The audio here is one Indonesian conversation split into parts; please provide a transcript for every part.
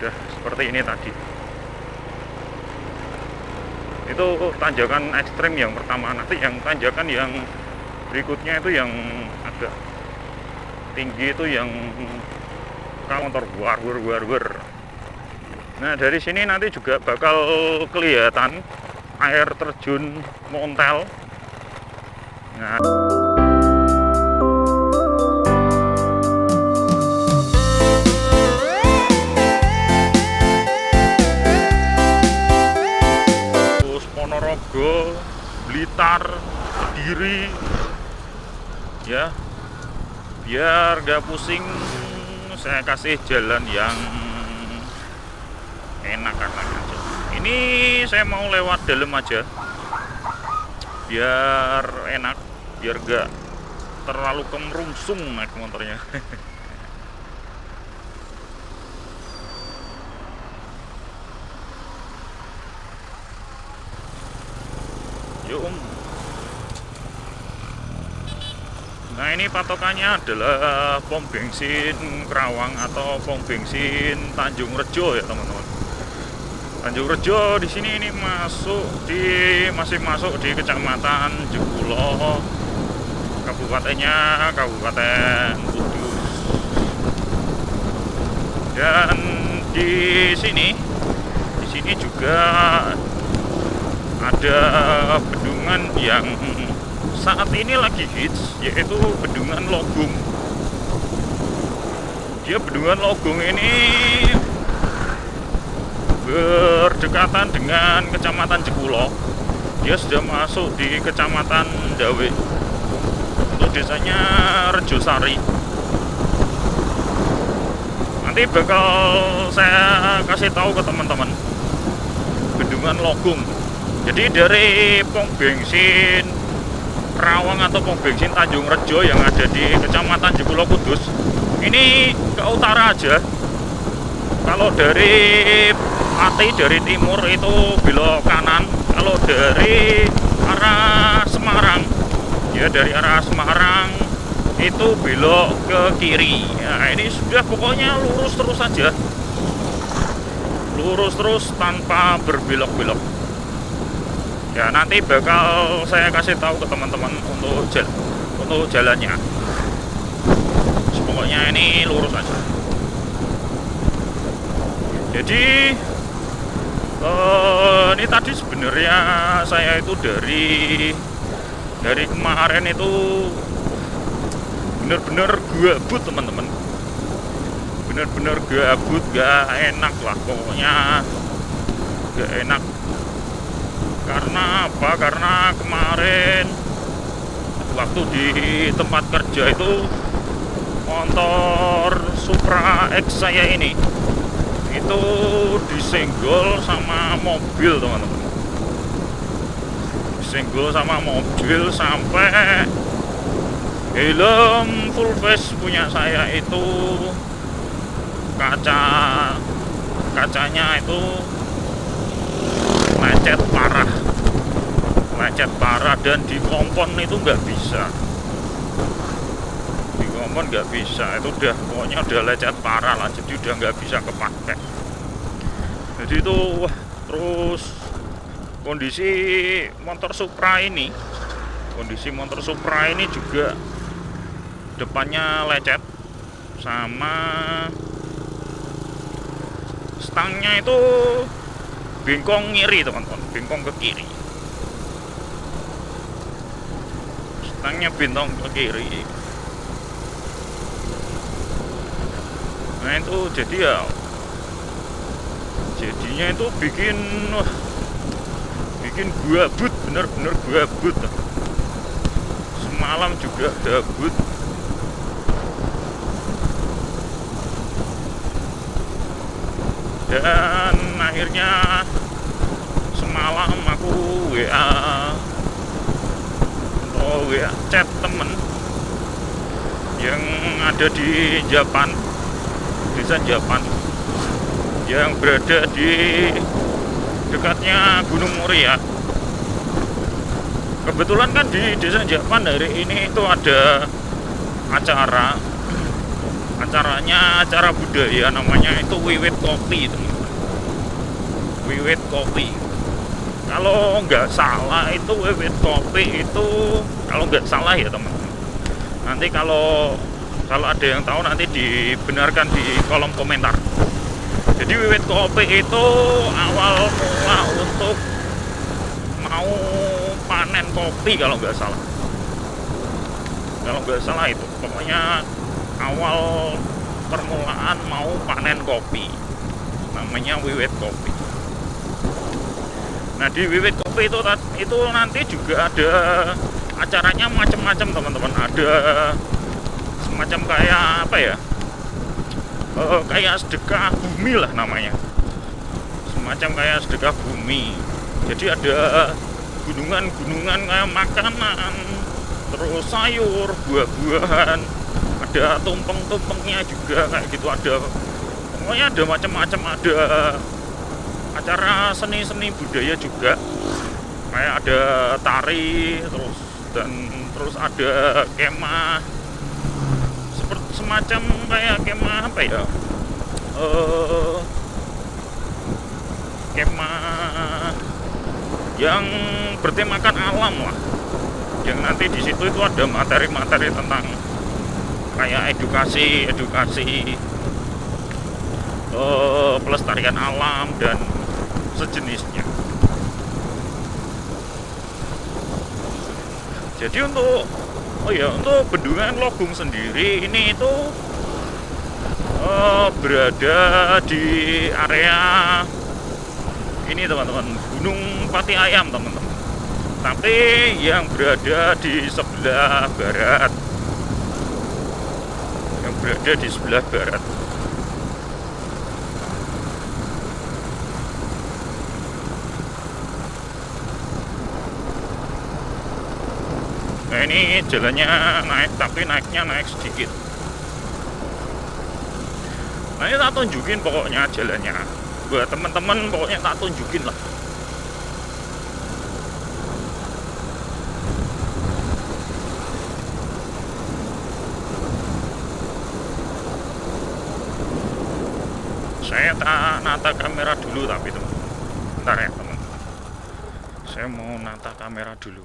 Udah seperti ini tadi. Itu tanjakan ekstrim yang pertama. Nanti yang tanjakan yang berikutnya itu yang agak tinggi, itu yang motor war. Nah, dari sini nanti juga bakal kelihatan air terjun Montel. Nah, terus Ponorogo, Blitar, Kediri, ya, biar gak pusing saya kasih jalan yang enak-enak aja. Ini saya mau lewat dalam aja biar enak, biar gak terlalu kemerungsung naik motornya. Yuk Nah, ini patokannya adalah pom bensin Kerawang atau pom bensin Tanjung Rejo ya teman-teman. Tanjung Rejo di sini ini masih masuk di Kecamatan Jekulo, kabupatennya Kabupaten Kudus. Dan di sini juga ada bendungan yang saat ini lagi hits, yaitu Bendungan Logung. Bendungan Logung ini berdekatan dengan Kecamatan Jekulo. Dia sudah masuk di Kecamatan Dawe. Untuk desanya Rejosari. Nanti bakal saya kasih tahu ke teman-teman Bendungan Logung. Jadi dari pom bensin Kerawang atau pom bensin Tanjung Rejo yang ada di Kecamatan Jekulo Kudus ini ke utara aja. Kalau dari Pati dari timur itu belok kanan. Kalau dari arah Semarang, ya dari arah Semarang itu belok ke kiri. Nah, ini sudah pokoknya lurus terus saja, lurus terus tanpa berbelok-belok. Ya, nanti bakal saya kasih tahu ke teman-teman untuk jalannya. Pokoknya ini lurus aja. Jadi ini tadi sebenarnya saya itu dari kemarin itu bener-bener gabut teman-teman. Bener-bener gabut, gak enak lah pokoknya, gak enak. Karena apa? Karena kemarin waktu di tempat kerja itu motor Supra X saya ini itu disenggol sama mobil teman-teman. Disenggol sama mobil sampai helm full face punya saya itu kacanya itu lecet parah dan di kompon itu nggak bisa, itu udah pokoknya udah lecet parah lah, jadi udah nggak bisa kepakai. Jadi itu terus kondisi motor Supra ini juga depannya lecet sama stangnya itu bengkong kiri teman-teman, bengkong ke kiri. Stangnya bentong ke kiri. Nah itu jadinya itu bikin gabut, bener-bener gabut. Semalam juga gabut. Dan akhirnya semalam aku WA chat temen yang ada di Japan, desa Japan yang berada di dekatnya Gunung Muria. Kebetulan kan di desa Japan hari ini itu ada acara acaranya acara budaya, namanya itu Wiwit Kopi, teman-teman. Wiwit Kopi, kalau nggak salah itu Wiwit Kopi itu, kalau nggak salah ya teman-teman, nanti kalau ada yang tahu nanti dibenarkan di kolom komentar. Jadi Wiwit Kopi itu awal mula untuk mau panen kopi, kalau nggak salah itu pokoknya awal permulaan mau panen kopi, namanya Wiwit Kopi. Nah, di Wiwit Kopi itu nanti juga ada acaranya macam-macam, teman-teman. Ada semacam kayak apa ya, kayak sedekah bumi lah namanya, semacam kayak sedekah bumi. Jadi ada gunungan-gunungan kayak makanan, terus sayur, buah-buahan, ada tumpeng-tumpengnya juga kayak gitu, ada pokoknya ada macam-macam. Ada acara seni-seni budaya juga, kayak ada tari, terus ada kemah, seperti semacam kayak kemah apa ya, kemah yang bertemakan alam lah, yang nanti di situ itu ada materi-materi tentang kayak edukasi pelestarian alam dan sejenisnya. Jadi untuk Bendungan Logung sendiri ini itu berada di area ini, teman-teman, Gunung Pati Ayam, teman-teman. Tapi yang berada di sebelah barat, Nah, ini jalannya naik, tapi naiknya sedikit. Nah, ini tak tunjukin pokoknya jalannya buat teman-teman, pokoknya tak tunjukin lah. Saya tak nata kamera dulu, tapi teman, bentar ya teman, saya mau nata kamera dulu.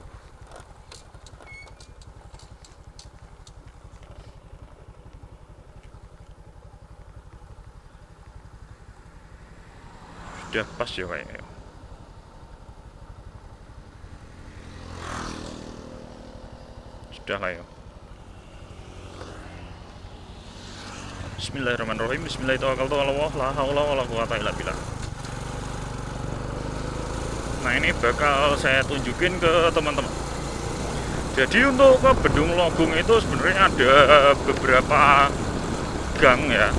Sudah pas ya kayaknya. Sudah lah ya. Bismillahirrahmanirrahim. Bismillahirrahmanirrahim. La haula wala quwata illa billah. Nah, ini bakal saya tunjukin ke teman-teman. Jadi untuk ke Bendung Logung itu sebenarnya ada beberapa gang ya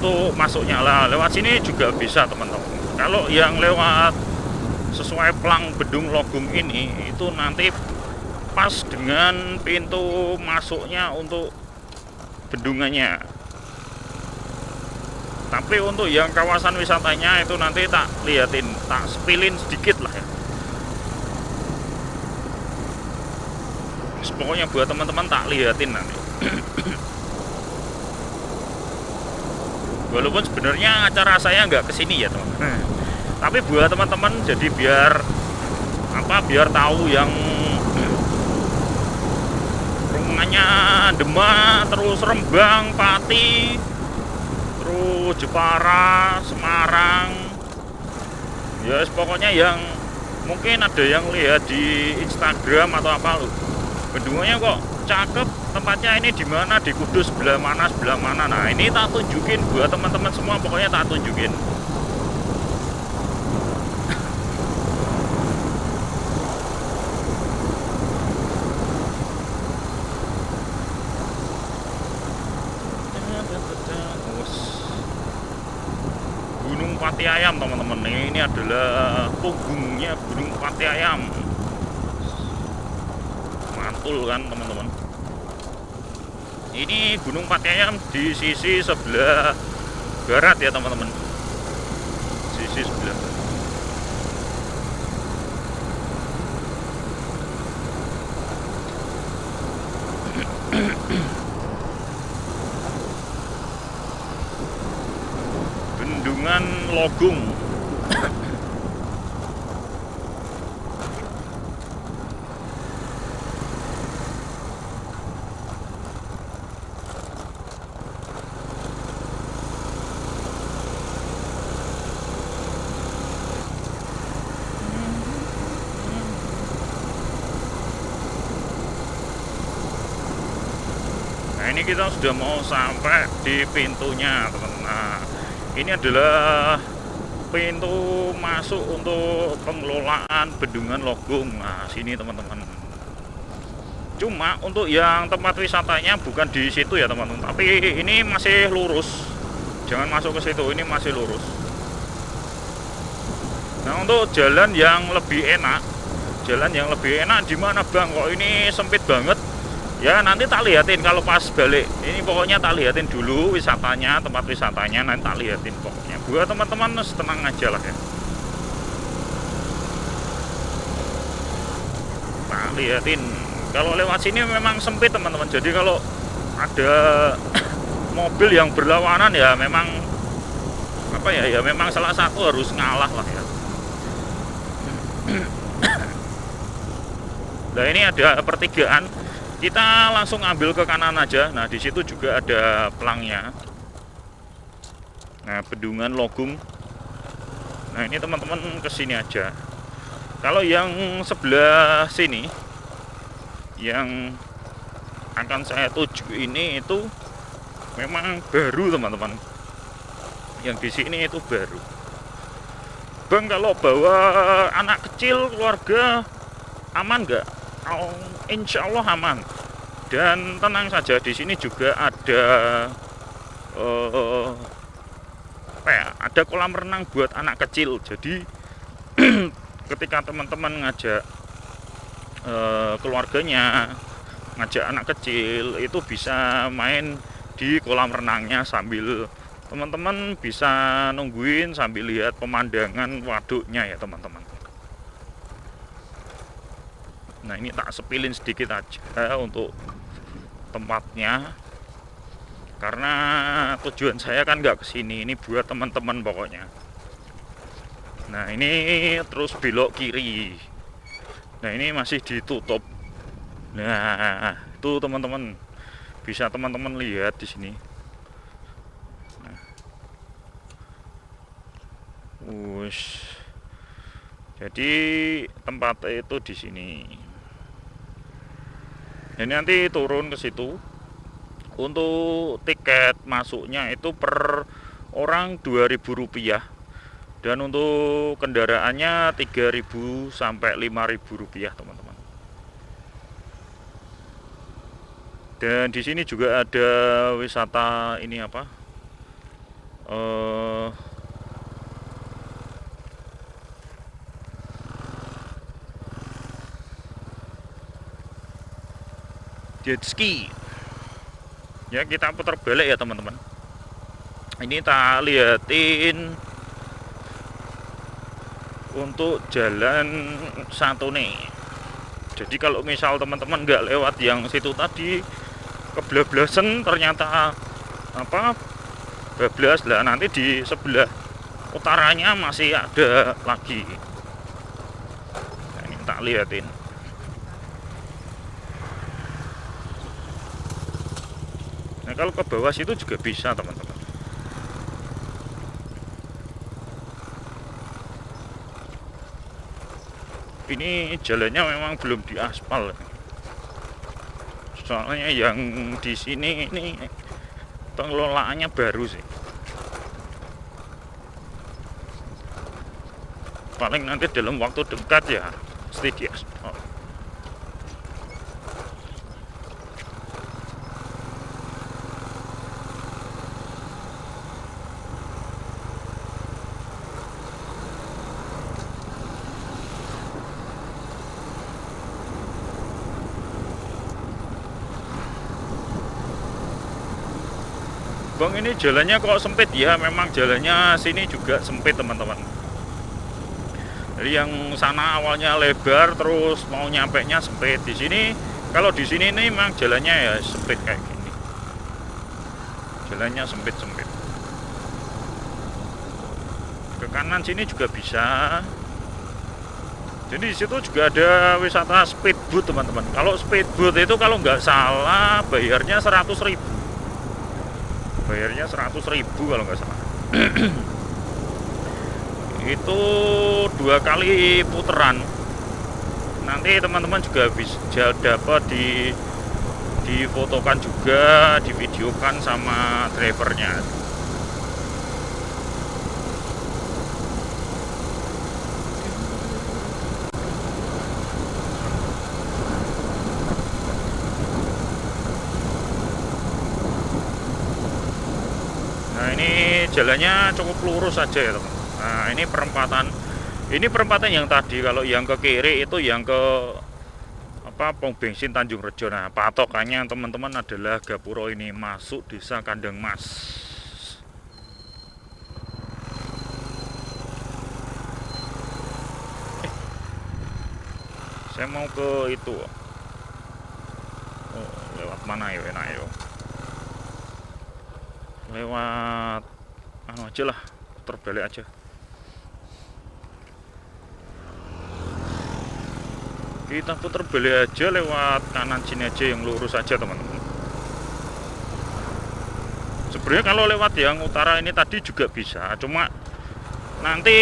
untuk masuknya lah. Lewat sini juga bisa, teman-teman. Kalau yang lewat sesuai pelang Bendung Logung ini itu nanti pas dengan pintu masuknya untuk bendungannya. Tapi untuk yang kawasan wisatanya itu nanti tak liatin, tak spilin sedikit lah ya. Pokoknya buat teman-teman tak liatin nanti. Walaupun sebenarnya acara saya nggak kesini ya teman, tapi buat teman-teman jadi biar tahu yang rumahnya Demak, terus Rembang, Pati, terus Jepara, Semarang, ya pokoknya yang mungkin ada yang lihat di Instagram atau apa lu, bendungannya kok cakep, tempatnya ini di mana, di Kudus sebelah mana. Nah, ini tak tunjukin buat teman-teman semua, pokoknya tak tunjukin. Gunung Pati Ayam, teman-teman. Ini adalah punggungnya Gunung Pati Ayam. Mantul kan, teman-teman. Ini Gunung Pati Ayam di sisi sebelah barat ya, teman-teman. Sisi sebelah. bendungan Logung. Nah, ini kita sudah mau sampai di pintunya, teman-teman. Nah, ini adalah pintu masuk untuk pengelolaan bendungan Logung. Nah, sini teman-teman. Cuma untuk yang tempat wisatanya bukan di situ ya teman-teman, tapi ini masih lurus. Jangan masuk ke situ, ini masih lurus. Nah, untuk jalan yang lebih enak, di mana Bang? Kok ini sempit banget? Ya nanti tak liatin kalau pas balik. Ini pokoknya tak liatin dulu wisatanya, tempat wisatanya nanti tak liatin pokoknya. Buat teman-teman tenang aja lah ya. Tak liatin. Kalau lewat sini memang sempit teman-teman. Jadi kalau ada mobil yang berlawanan ya memang apa ya? Ya memang salah satu harus ngalah lah ya. Nah, ini ada pertigaan. Kita langsung ambil ke kanan aja. Nah, di situ juga ada pelangnya. Nah, bendungan Logung. Nah, ini teman-teman ke sini aja. Kalau yang sebelah sini yang akan saya tuju ini itu memang baru, teman-teman. Yang di sini itu baru. Bang, kalau bawa anak kecil keluarga aman nggak? Oh, insya Allah aman. Dan tenang saja, di sini juga ada ada kolam renang buat anak kecil. Jadi ketika teman-teman ngajak keluarganya, ngajak anak kecil, itu bisa main di kolam renangnya sambil teman-teman bisa nungguin sambil lihat pemandangan waduknya ya teman-teman. Nah, ini tak sepilin sedikit aja untuk tempatnya, karena tujuan saya kan nggak kesini, ini buat teman-teman pokoknya. Nah, ini terus belok kiri. Nah, ini masih ditutup. Nah, itu teman-teman bisa teman-teman lihat di sini. Nah, jadi tempat itu di sini. Ini nanti turun ke situ. Untuk tiket masuknya itu per orang Rp2.000 dan untuk kendaraannya Rp3.000 sampai Rp5.000 teman-teman. Dan di sini juga ada wisata ini apa? Jet ski. Ya, kita putar balik ya teman-teman. Ini tak liatin untuk jalan Santone. Jadi kalau misal teman-teman nggak lewat yang situ tadi, kebablasan ternyata apa? Bablas lah, nanti di sebelah utaranya masih ada lagi. Nah, ini tak liatin. Nah, kalau ke bawah situ juga bisa teman-teman. Ini jalannya memang belum diaspal. Soalnya yang di sini ini pengelolaannya baru sih. Paling nanti dalam waktu dekat ya pasti diaspal. Bang, ini jalannya kok sempit ya? Memang jalannya sini juga sempit teman-teman. Jadi yang sana awalnya lebar, terus mau nyampe nya sempit. Di sini, kalau di sini nih memang jalannya ya sempit kayak gini. Jalannya sempit-sempit. ke kanan sini juga bisa. Jadi di situ juga ada wisata speedboat teman-teman. Kalau speedboat itu kalau nggak salah bayarnya 100.000. Bayarnya 100.000 kalau nggak salah. Itu 2 kali puteran. Nanti teman-teman juga bisa dapat difotokan juga, divideokan sama drivernya. Nah ini jalannya cukup lurus saja ya teman. Nah ini perempatan yang tadi. Kalau yang ke kiri itu yang ke pom bensin Tanjung Rejo. Nah patokannya teman-teman adalah Gapuro ini, masuk desa Kandang Mas. Saya mau ke itu. Oh, lewat mana ya enak ya? Lewat anu aja lah, terbalik aja. Kita putar balik aja lewat kanan sini aja, yang lurus aja teman-teman. Sebenarnya kalau lewat yang utara ini tadi juga bisa, cuma nanti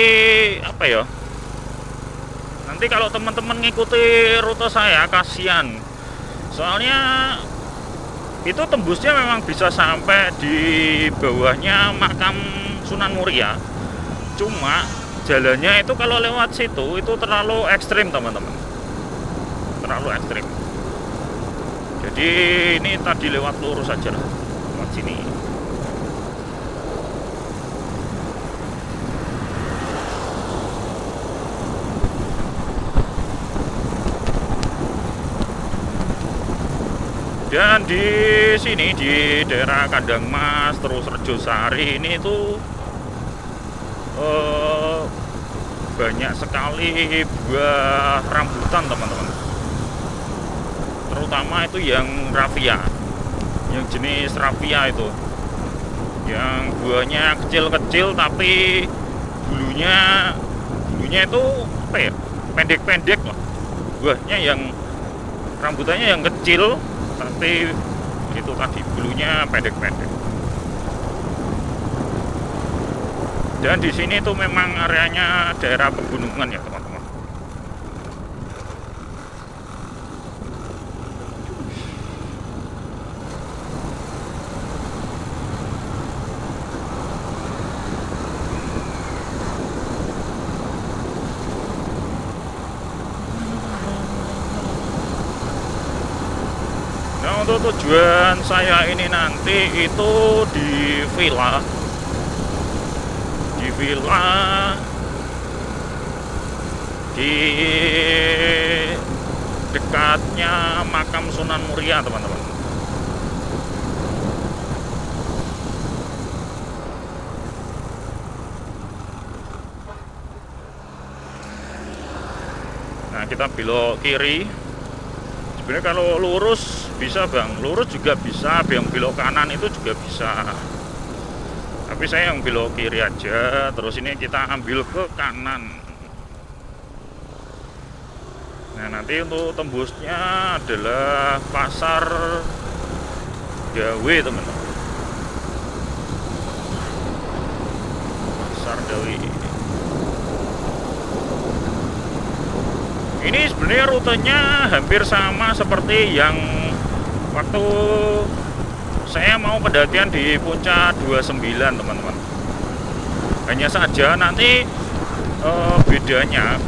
apa ya, nanti kalau teman-teman ngikuti rute saya kasihan, soalnya itu tembusnya memang bisa sampai di bawahnya makam Sunan Muria. Cuma jalannya itu kalau lewat situ itu terlalu ekstrim teman-teman, terlalu ekstrim. Jadi ini tadi lewat lurus saja lah, lewat sini. Dan di sini di daerah Kandang Mas terus Rejosari ini itu banyak sekali buah rambutan teman-teman. Terutama itu yang raffia, yang jenis raffia itu, yang buahnya kecil-kecil tapi bulunya itu apa ya, pendek-pendek lah. Buahnya yang rambutannya yang kecil tapi itu tadi bulunya pendek-pendek. Dan di sini tuh memang areanya daerah pegunungan ya teman-teman. Nah untuk tujuan saya ini nanti itu di villa di dekatnya makam Sunan Muria teman-teman. Nah kita belok kiri. Sebenarnya kalau lurus bisa bang, lurus juga bisa, yang belok kanan itu juga bisa. Tapi saya yang belok kiri aja, terus ini kita ambil ke kanan. Nah nanti untuk tembusnya adalah Pasar Dawe teman-teman. Pasar Dawe. Ini sebenarnya rutenya hampir sama seperti yang waktu saya mau pendakian di Puncak 29 teman-teman. Hanya saja nanti bedanya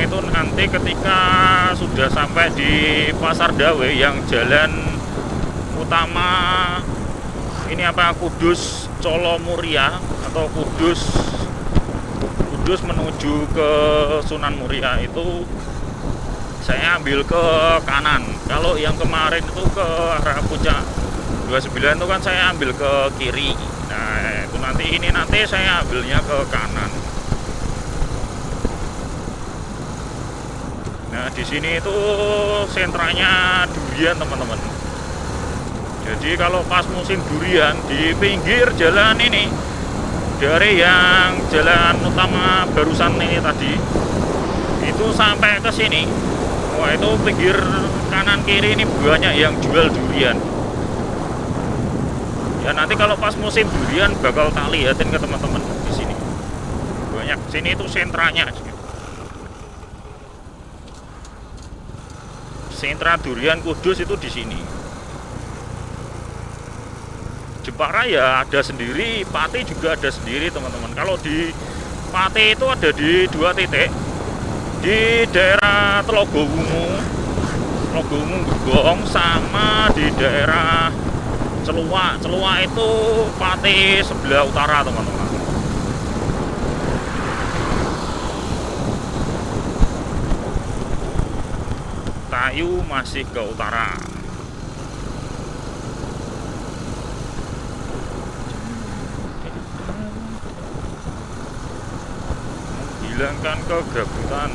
itu nanti ketika sudah sampai di Pasar Dawe yang jalan utama ini apa, Kudus Colo Muria atau Kudus menuju ke Sunan Muria, itu saya ambil ke kanan. Kalau yang kemarin itu ke arah Puncak 29 itu kan saya ambil ke kiri. Nah itu nanti saya ambilnya ke kanan. Nah di sini itu sentranya durian teman-teman. Jadi kalau pas musim durian di pinggir jalan ini dari yang jalan utama barusan ini tadi itu sampai ke sini. Wah, itu pinggir kanan kiri ini banyak yang jual durian. Ya nanti kalau pas musim durian bakal tak lihatin ke teman-teman di sini. Banyak sini itu sentranya. Sentra durian Kudus itu di sini. Jepara ya ada sendiri, Pati juga ada sendiri teman-teman. Kalau di Pati itu ada di 2 titik, di daerah Telogowungu Gong, sama di daerah Celuak itu Pati sebelah utara teman-teman. Tayu masih ke utara. Menghilangkan kegabutan.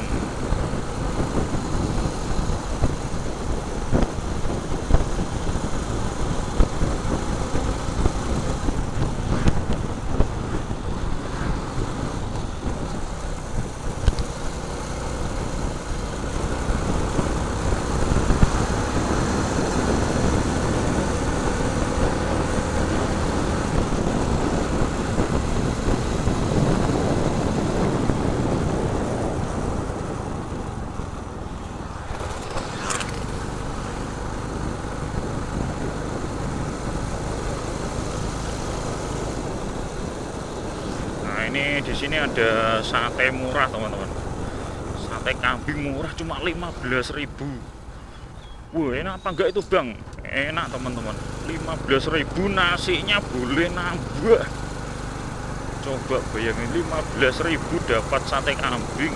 Ini di sini ada sate murah teman-teman. Sate kambing murah cuma 15.000. Wah, enak apa enggak itu bang? Enak teman-teman. 15.000 nasinya boleh nambah. Coba bayangin 15.000 dapat sate kambing.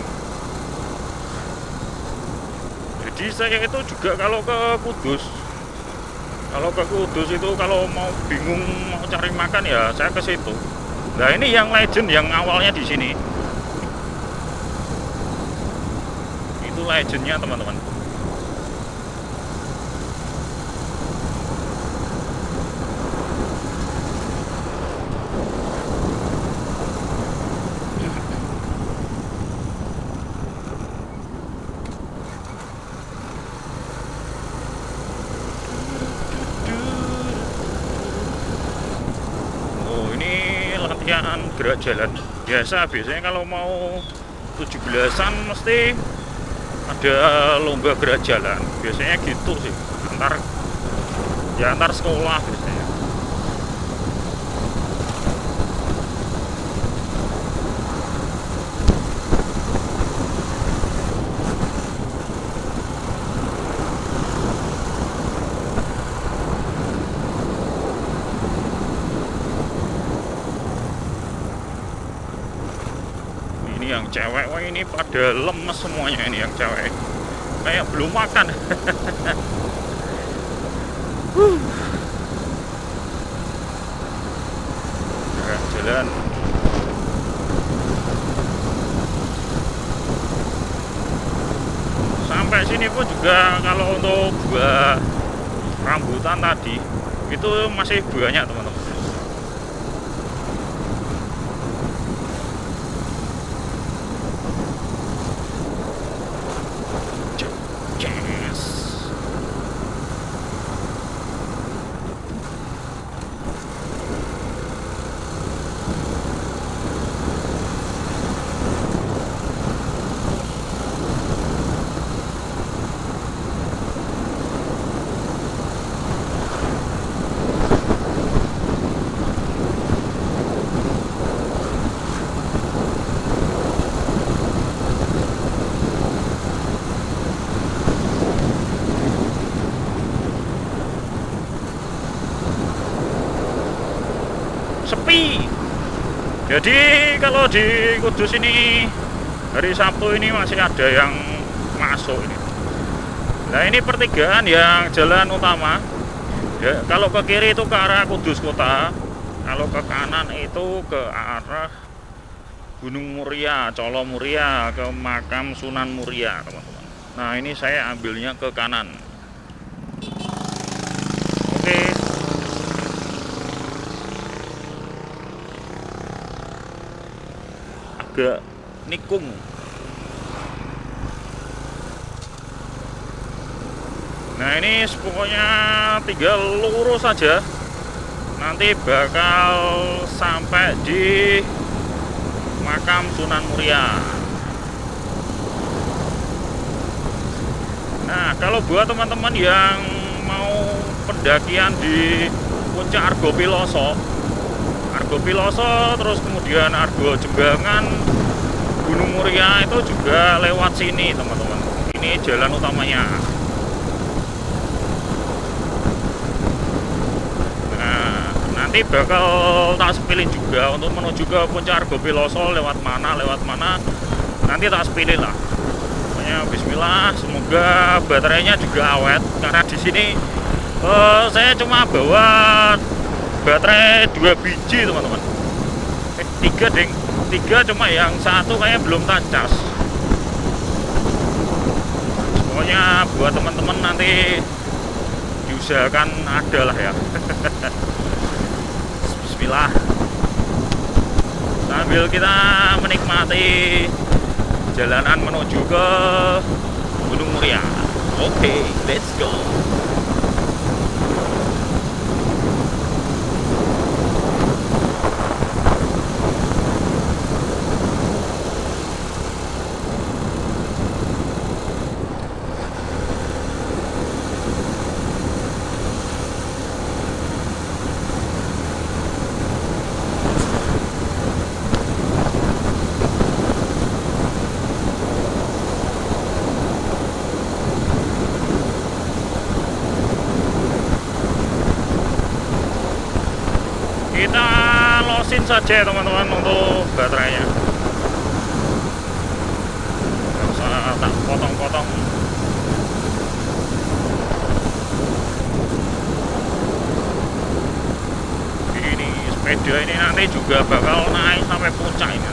Jadi saya itu juga kalau ke Kudus itu kalau mau bingung mau cari makan ya saya ke situ. Nah ini yang legend yang awalnya di sini. Itu legendnya teman-teman. Latihan gerak jalan biasanya kalau mau 17-an mesti ada lomba gerak jalan, biasanya gitu sih, antar sekolah biasanya. Yang cewek, wah ini pada lemes semuanya ini yang cewek, kayak belum makan. Jalan sampai sini pun juga kalau untuk buah rambutan tadi itu masih banyak teman-teman. Sepi. Jadi kalau di Kudus ini hari Sabtu ini masih ada yang masuk ini. Nah ini pertigaan yang jalan utama ya, kalau ke kiri itu ke arah Kudus kota, kalau ke kanan itu ke arah Gunung Muria, Colo Muria, ke makam Sunan Muria teman-teman. Nah ini saya ambilnya ke kanan. Oke. agak nikung. Nah ini pokoknya tinggal lurus saja, nanti bakal sampai di makam Sunan Muria. Nah kalau buat teman-teman yang mau pendakian di puncak Argo Piloso terus kemudian Argo Jembangan, Gunung Muria itu juga lewat sini teman-teman. Ini jalan utamanya. Nanti bakal tak sepilin juga untuk menuju ke puncak Argo Piloso lewat mana nanti tak sepilin lah. Pokoknya bismillah, semoga baterainya juga awet karena di sini saya cuma bawa baterai 2 biji teman-teman. 3 ding, 3 cuma yang satu kayak belum tak cas. Pokoknya buat teman-teman nanti diusahakan ada lah ya. Bismillah, sambil kita menikmati jalanan menuju ke Gunung Muria. Oke, let's go. Kita losin saja teman-teman untuk baterainya, nggak usah tak potong-potong. Ini sepeda ini nanti juga bakal naik sampai puncak ini.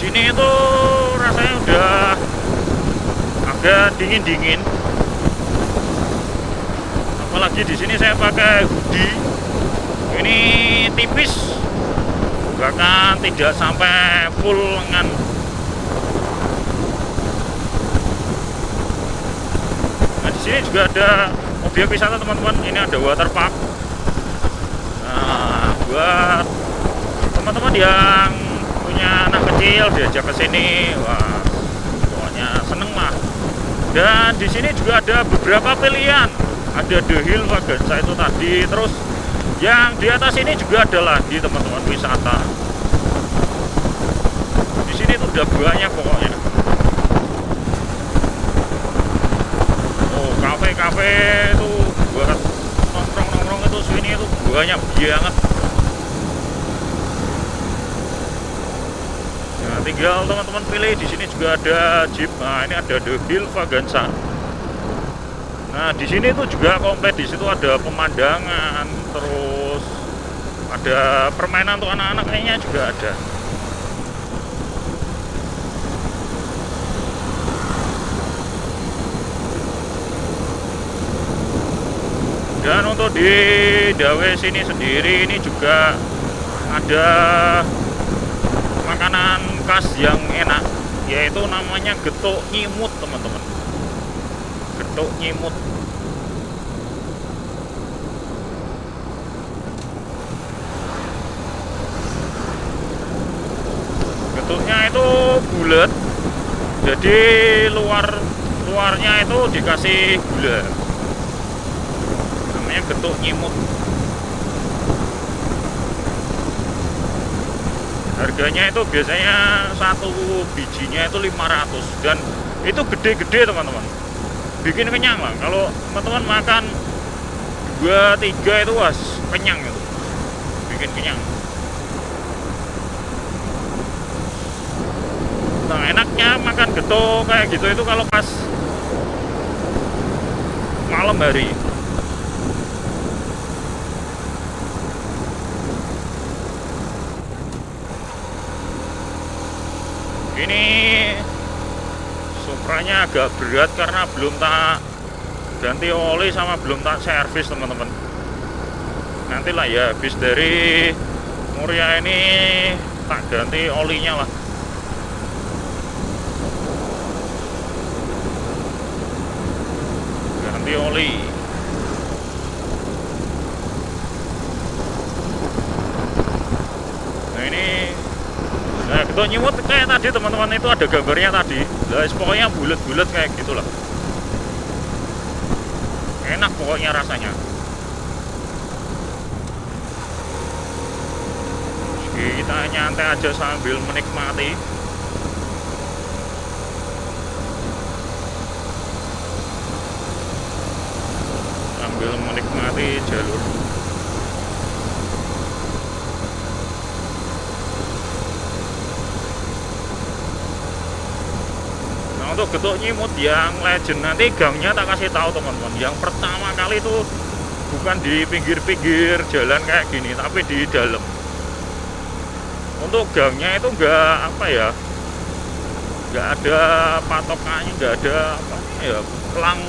Sini itu rasanya udah agak dingin-dingin, apalagi di sini saya pakai hoodie. Ini tipis, bahkan tidak sampai full lengan. Nah di sini juga ada objek wisata teman-teman. Ini ada waterpark. Nah buat teman-teman yang punya anak kecil diajak ke sini, wah pokoknya seneng lah. Dan di sini juga ada beberapa pilihan, ada The Hill Vagansa itu tadi, terus yang di atas ini juga ada lagi teman-teman wisata. Di sini tuh udah banyak pokoknya. Oh kafe-kafe itu buat nongkrong-nongkrong itu sini itu banyak banget. Tinggal teman-teman pilih. Di sini juga ada jeep. Nah ini ada The Hill Vagansa. Nah di sini tuh juga komplit. Di situ ada pemandangan, terus ada permainan untuk anak-anak kayaknya juga ada. Dan untuk di Dawe sini sendiri ini juga ada makanan khas yang enak, yaitu namanya getuk nyimut teman-teman. Getuk nyimut. Getuknya itu bulat, jadi luarnya itu dikasih gula, namanya getuk nyimut. Harganya itu biasanya satu bijinya itu 500, dan itu gede-gede teman-teman, bikin kenyang lah. Kalau teman-teman makan 2-3 itu was kenyang, itu bikin kenyang. Nah, enaknya makan getuk kayak gitu itu kalau pas malam hari. Ini Supranya agak berat karena belum tak ganti oli sama belum tak servis teman-teman. Nantilah ya habis dari Muria ini tak ganti olinya lah. Ganti oli. Nah ini, nah getuk nyimut kayak tadi teman-teman, itu ada gambarnya tadi. Nah, pokoknya bulat-bulat kayak gitulah. Enak pokoknya rasanya. Kita nyantai aja sambil menikmati. Sambil menikmati jalur. Untuk getuk nyimut yang legend nanti gangnya tak kasih tahu teman-teman. Yang pertama kali itu bukan di pinggir-pinggir jalan kayak gini, tapi di dalam. Untuk gangnya itu enggak apa ya, enggak ada patokannya, enggak ada apa ya, pelang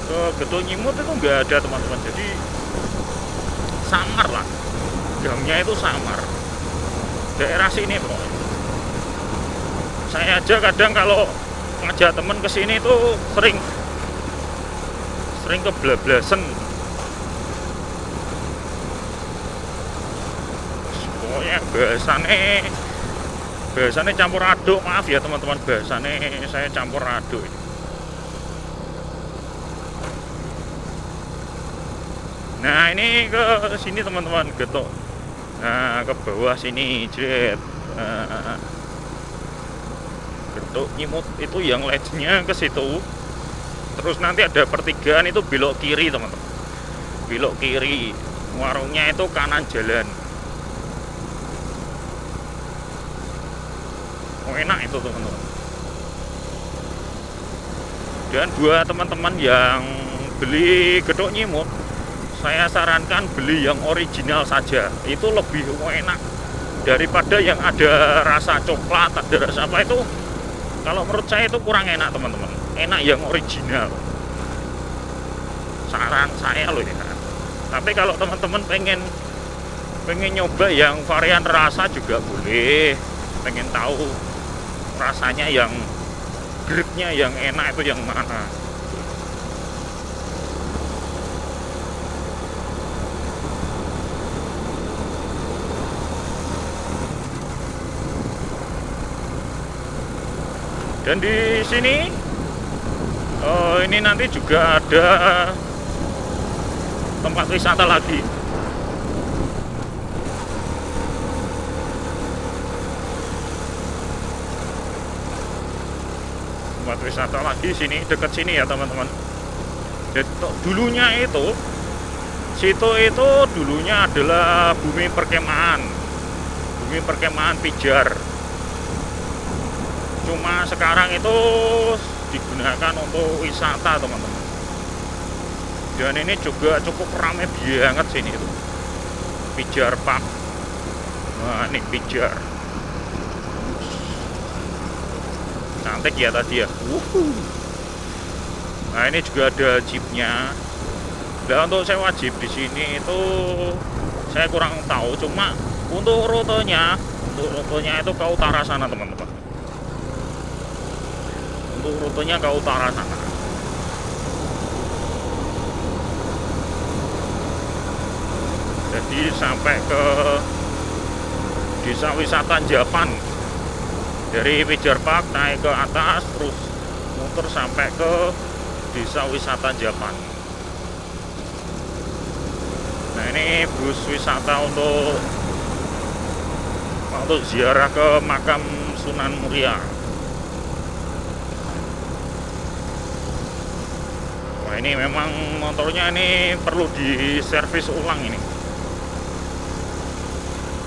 ke getuk nyimut itu enggak ada teman-teman. Jadi samar lah, gangnya itu samar. Daerah sini pokoknya. Saya aja kadang kalau ngajak temen ke sini tuh sering keblablasan. Pokoknya bahasane campur aduk, maaf ya teman-teman, bahasane saya campur aduk. Nah ini ke sini teman-teman, getuk. Nah ke bawah sini, jet. Getuk nyimut itu yang legendnya ke situ. Terus nanti ada pertigaan itu belok kiri teman-teman, belok kiri, warungnya itu kanan jalan. Oh enak itu teman-teman. Dan buat teman-teman yang beli getuk nyimut, saya sarankan beli yang original saja, itu lebih enak daripada yang ada rasa coklat, ada rasa apa itu. Kalau menurut saya itu kurang enak teman-teman, enak yang original, saran saya loh ya. Tapi kalau teman-teman pengen nyoba yang varian rasa juga boleh, pengen tahu rasanya yang gripnya yang enak itu yang mana. Dan di sini ini nanti juga ada tempat wisata lagi. Tempat wisata lagi sini, dekat sini ya teman-teman. Dulunya itu situ itu dulunya adalah bumi perkemahan Pijar. Cuma sekarang itu digunakan untuk wisata teman-teman. Dan ini juga cukup ramai banget sini itu, Pijar Park. Nah ini Pijar, cantik ya tadi ya. Nah ini juga ada jeepnya. Nah untuk sewa jeep di sini itu saya kurang tahu. Cuma untuk rutenya itu ke utara sana teman-teman. Untuk rutenya ke utara sana. Jadi sampai ke Desa Wisata Japan. Dari Pijar Park naik ke atas terus muter sampai ke Desa Wisata Japan. Nah, ini bus wisata untuk ziarah ke makam Sunan Muria. Wah, ini memang motornya ini perlu diservis ulang ini.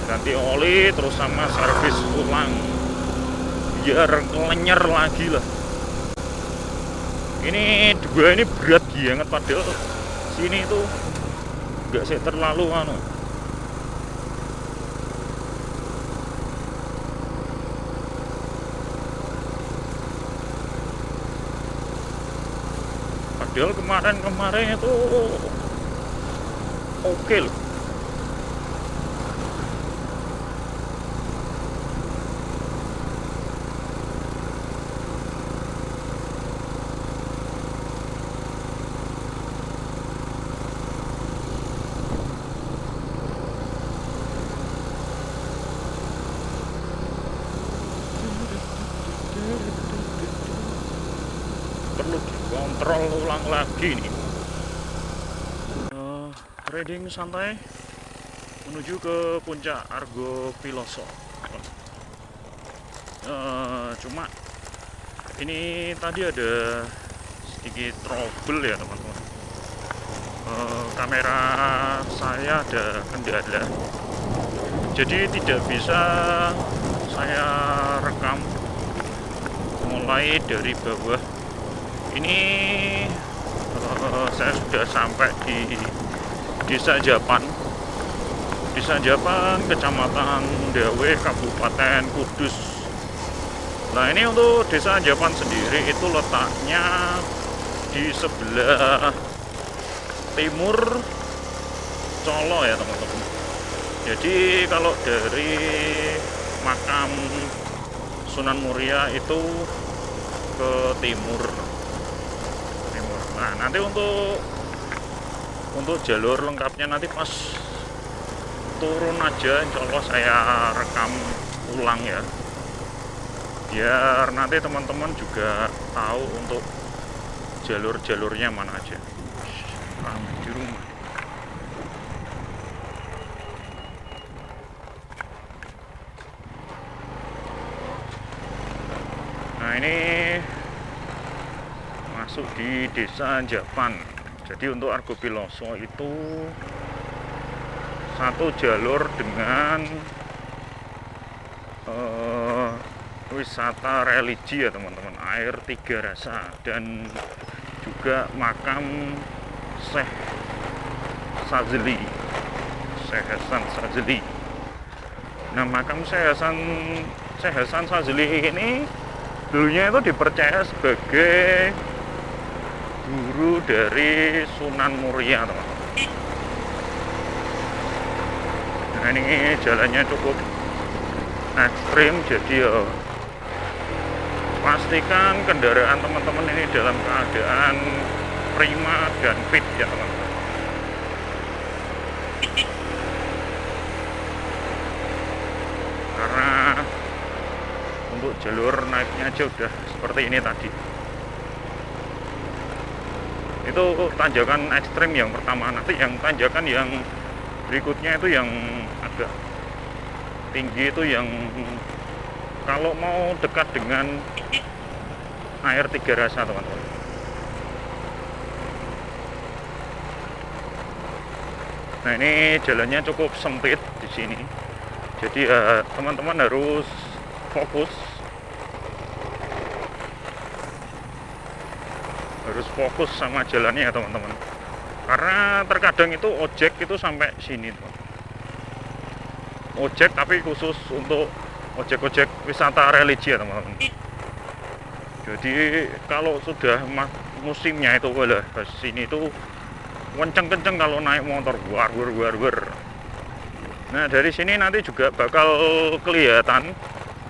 Ganti oli terus sama servis ulang biar lenyer lagi lah. Ini dua ini berat banget, padahal sini tuh nggak sih terlalu anu. Padahal kemarin itu oke loh. Perlu dikontrol ulang lagi nih. Riding santai menuju ke puncak Argo Piloso. Cuma ini tadi ada sedikit trouble ya teman-teman. Kamera saya ada kendala, jadi tidak bisa saya rekam mulai dari bawah. Ini saya sudah sampai di Desa Japan, Kecamatan Dawe, Kabupaten Kudus. Nah, ini untuk Desa Japan sendiri itu letaknya di sebelah timur Colo ya teman-teman. Jadi kalau dari makam Sunan Muria itu ke timur. Nah, nanti untuk jalur lengkapnya nanti pas turun aja insya Allah saya rekam ulang ya, biar nanti teman-teman juga tahu untuk jalur-jalurnya mana aja. Ramai di rumah. Nah, ini masuk di Desa Japan. Jadi untuk Argo Piloso itu satu jalur dengan wisata religi ya teman-teman, air tiga rasa, dan juga makam Syekh Sazili, Syekh Hasan Sazili. Nah, makam Syekh Hasan Sazili ini dulunya itu dipercaya sebagai guru dari Sunan Muria teman-teman. Nah, ini jalannya cukup ekstrim, jadi ya pastikan kendaraan teman-teman ini dalam keadaan prima dan fit ya teman-teman. Karena untuk jalur naiknya aja udah seperti ini tadi. Itu tanjakan ekstrim yang pertama. Nanti yang tanjakan yang berikutnya itu yang agak tinggi, itu yang kalau mau dekat dengan air tiga rasa teman-teman. Nah, ini jalannya cukup sempit di sini, jadi teman-teman harus fokus sama jalannya ya teman-teman, karena terkadang itu ojek itu sampai sini teman. Ojek tapi khusus untuk ojek wisata religi ya teman-teman. Jadi kalau sudah musimnya itu sini itu kenceng-kenceng kalau naik motor, war. Nah, dari sini nanti juga bakal kelihatan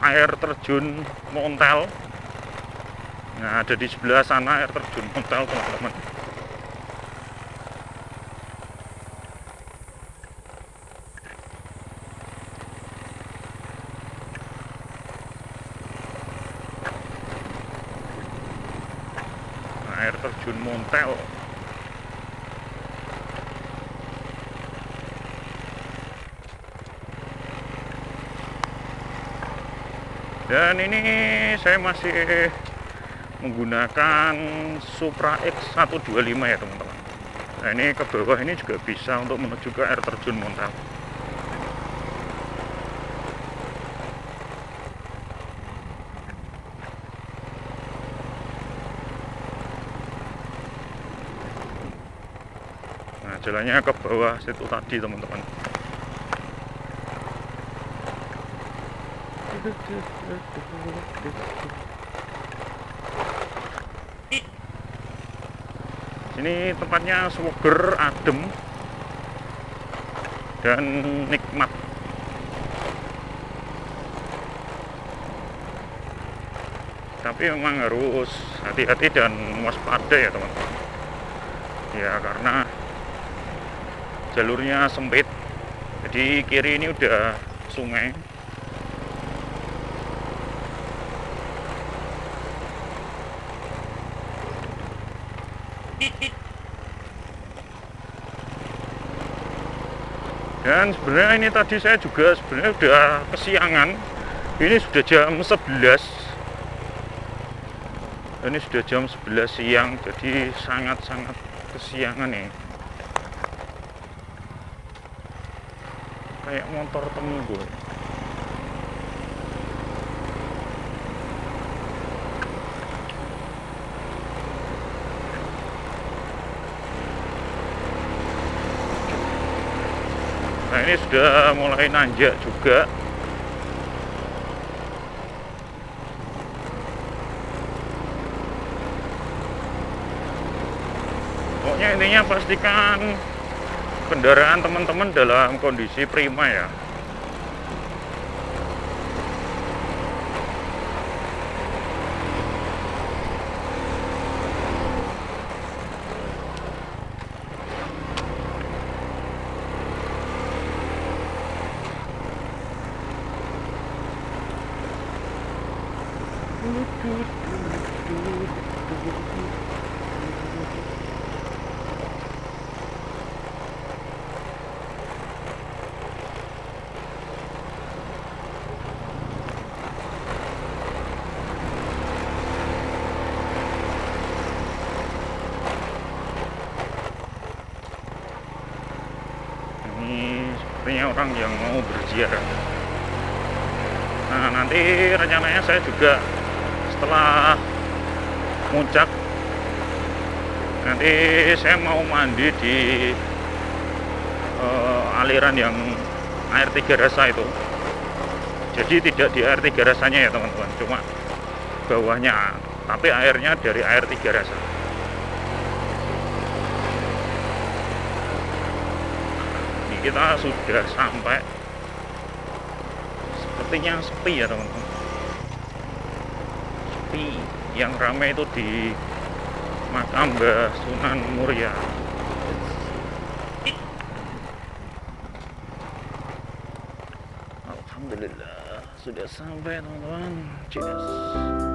air terjun Montel. Nah, ada di sebelah sana air terjun Montel teman-teman. air terjun Montel. Dan ini saya masih menggunakan Supra X125 ya teman-teman. Nah ini ke bawah ini juga bisa untuk menuju ke air terjun Montel. Nah jalannya ke bawah situ tadi teman-teman. Ini tempatnya seger, adem, dan nikmat. Tapi memang harus hati-hati dan waspada ya teman-teman. Ya karena jalurnya sempit. Jadi kiri ini udah sungai. Dan sebenarnya ini tadi saya juga sebenarnya udah kesiangan. Ini sudah jam 11. Ini sudah jam 11 siang, jadi sangat-sangat kesiangan nih. Kayak motor tunggu. Nah ini sudah mulai nanjak juga. Pokoknya intinya pastikan kendaraan teman-teman dalam kondisi prima ya. Ini sepertinya orang yang mau berziarah. Nah nanti rencananya saya juga setelah muncak nanti saya mau mandi di aliran yang air tiga rasa itu. Jadi tidak di air tiga rasanya ya teman-teman, cuma bawahnya, tapi airnya dari air tiga rasa. Ini kita sudah sampai. Sepertinya sepi ya teman-teman. Sepi. Yang ramai itu di makam Mbah Sunan Muria. Alhamdulillah sudah sampai teman-teman. Cheers.